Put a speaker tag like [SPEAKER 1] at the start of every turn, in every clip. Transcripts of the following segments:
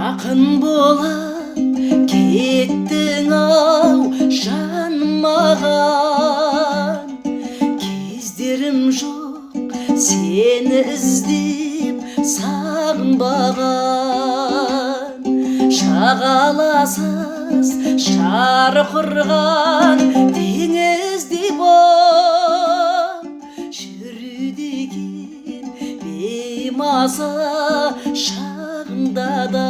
[SPEAKER 1] Жақын болып кеттің ау жан маған, кездерім жоқ сені іздеп сағынбаған. Шағаласыз шарқырған теңіздей боп жүреді екен беймаза шағында да.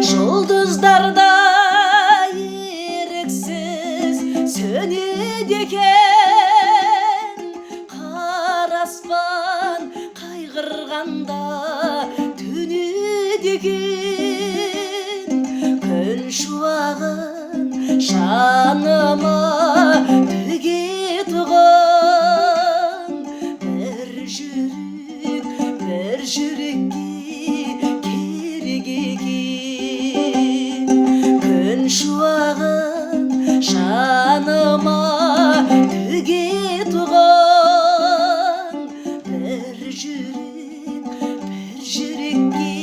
[SPEAKER 1] Жұлдыздарда еріксіз сөнеді екен қара аспан қайғырғанда төнеді екен. Күн шуағын жаныма төге тұғын, бір жүрекке керек екен. Күн шуағын жаныма төге тұғын, бір жүрекке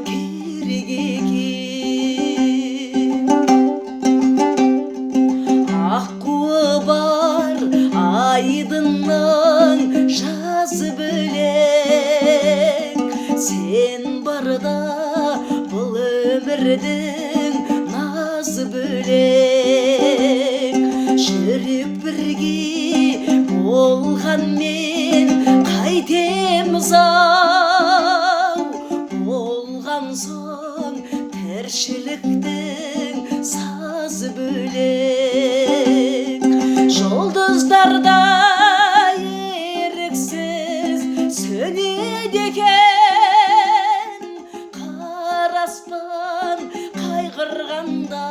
[SPEAKER 1] керек екен. Аққуы бар айдынның жазы бөлек, сен барда бұл өмірдің назы бөлек. Жүрек бірге болғанмен қайтеміз ау, болған соң тіршіліктің сазы бөлек. Жұлдыздарда еріксіз сөнеді екен қара аспан қайғырғанда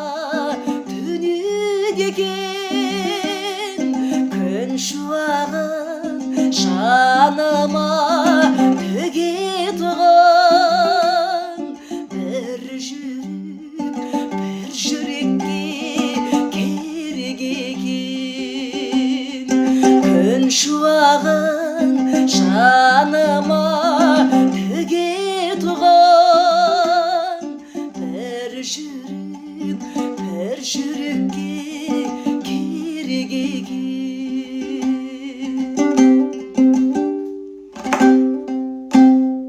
[SPEAKER 1] төнеді екен. Күн шуағын жаныма